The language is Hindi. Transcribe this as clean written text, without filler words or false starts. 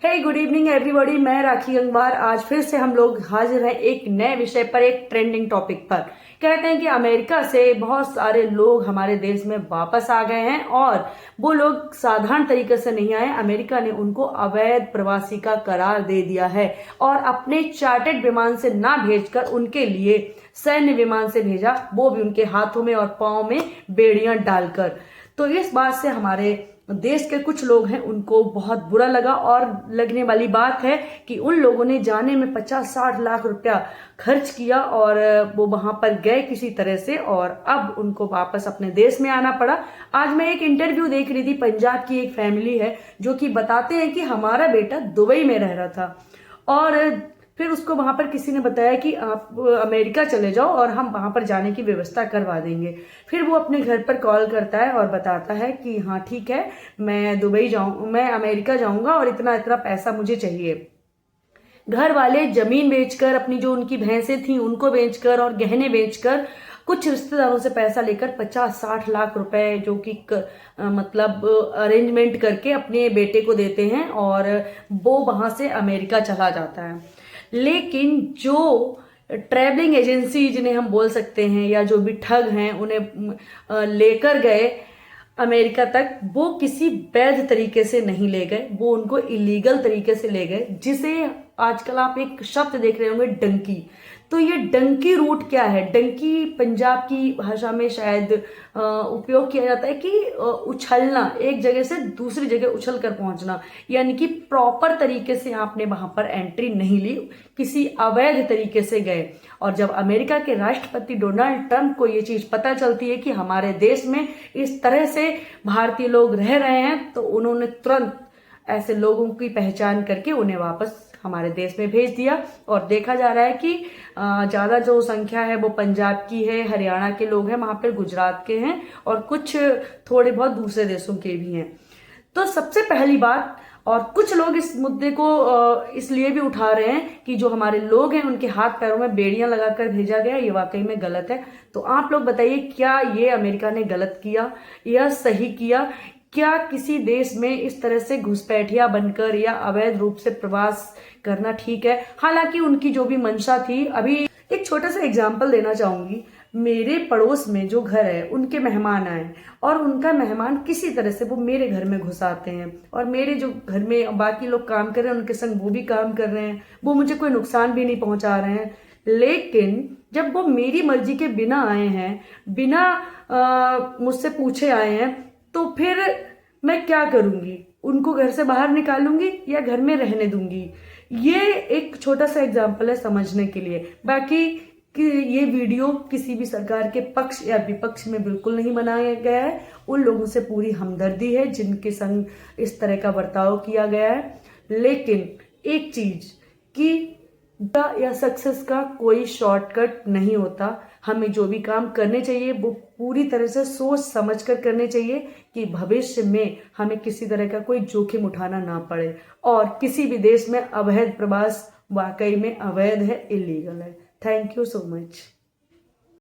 हे गुड इवनिंग एवरीबॉडी, मैं राखी गंगवार। आज फिर से हम लोग हाजिर हैं एक नए विषय पर, एक ट्रेंडिंग टॉपिक पर। कहते हैं कि अमेरिका से बहुत सारे लोग हमारे देश में वापस आ गए हैं और वो लोग साधारण तरीके से नहीं आए। अमेरिका ने उनको अवैध प्रवासी का करार दे दिया है और अपने चार्टर्ड विमान से ना भेजकर उनके लिए सैन्य विमान से भेजा, वो भी उनके हाथों में और पांव में बेड़ियां डालकर। तो इस बात से हमारे देश के कुछ लोग हैं उनको बहुत बुरा लगा और लगने वाली बात है कि उन लोगों ने जाने में 50-60 लाख रुपया खर्च किया और वो वहां पर गए किसी तरह से और अब उनको वापस अपने देश में आना पड़ा। आज मैं एक इंटरव्यू देख रही थी, पंजाब की एक फैमिली है जो कि बताते हैं कि हमारा बेटा दुबई में रह रहा था और फिर उसको वहां पर किसी ने बताया कि आप अमेरिका चले जाओ और हम वहां पर जाने की व्यवस्था करवा देंगे। फिर वो अपने घर पर कॉल करता है और बताता है कि हाँ ठीक है, मैं अमेरिका जाऊंगा और इतना इतना पैसा मुझे चाहिए। घर वाले जमीन बेचकर, अपनी जो उनकी भैंसें थी उनको बेचकर और गहने बेचकर, कुछ रिश्तेदारों से पैसा लेकर 50-60 लाख रुपए जो कि मतलब अरेंजमेंट करके अपने बेटे को देते हैं और वो वहां से अमेरिका चला जाता है। लेकिन जो ट्रैवलिंग एजेंसी जिन्हें हम बोल सकते हैं या जो भी ठग हैं उन्हें लेकर गए अमेरिका तक, वो किसी वैध तरीके से नहीं ले गए, वो उनको इलीगल तरीके से ले गए, जिसे आजकल आप एक शब्द देख रहे होंगे, डंकी। तो ये डंकी रूट क्या है? डंकी पंजाब की भाषा में शायद उपयोग किया जाता है कि उछलना, एक जगह से दूसरी जगह उछल कर पहुंचना, यानी कि प्रॉपर तरीके से आपने वहां पर एंट्री नहीं ली, किसी अवैध तरीके से गए। और जब अमेरिका के राष्ट्रपति डोनाल्ड ट्रंप को ये चीज पता चलती है कि हमारे देश में इस तरह से भारतीय लोग रह रहे हैं, तो उन्होंने तुरंत ऐसे लोगों की पहचान करके उन्हें वापस हमारे देश में भेज दिया। और देखा जा रहा है कि ज्यादा जो संख्या है वो पंजाब की है, हरियाणा के लोग हैं, वहां पर गुजरात के हैं और कुछ थोड़े बहुत दूसरे देशों के भी हैं। तो सबसे पहली बात, और कुछ लोग इस मुद्दे को इसलिए भी उठा रहे हैं कि जो हमारे लोग हैं उनके हाथ पैरों में बेड़ियां लगाकर भेजा गया, ये वाकई में गलत है। तो आप लोग बताइए, क्या ये अमेरिका ने गलत किया या सही किया? क्या किसी देश में इस तरह से घुसपैठिया बनकर या अवैध रूप से प्रवास करना ठीक है? हालांकि उनकी जो भी मंशा थी, अभी एक छोटा सा एग्जाम्पल देना चाहूंगी। मेरे पड़ोस में जो घर है उनके मेहमान आए और उनका मेहमान किसी तरह से वो मेरे घर में घुस आते हैं और मेरे जो घर में बाकी लोग काम कर रहे हैं उनके संग वो भी काम कर रहे हैं, वो मुझे कोई नुकसान भी नहीं पहुंचा रहे हैं। लेकिन जब वो मेरी मर्जी के बिना आए हैं, बिना मुझसे पूछे आए हैं, तो फिर मैं क्या करूंगी? उनको घर से बाहर निकालूंगी या घर में रहने दूंगी? ये एक छोटा सा एग्जाम्पल है समझने के लिए। बाकी कि ये वीडियो किसी भी सरकार के पक्ष या विपक्ष में बिल्कुल नहीं बनाया गया है। उन लोगों से पूरी हमदर्दी है जिनके संग इस तरह का बर्ताव किया गया है। लेकिन एक चीज कि या सक्सेस का कोई शॉर्टकट नहीं होता। हमें जो भी काम करने चाहिए वो पूरी तरह से सोच समझ कर करने चाहिए कि भविष्य में हमें किसी तरह का कोई जोखिम उठाना ना पड़े। और किसी भी देश में अवैध प्रवास वाकई में अवैध है, इलीगल है। Thank you so much.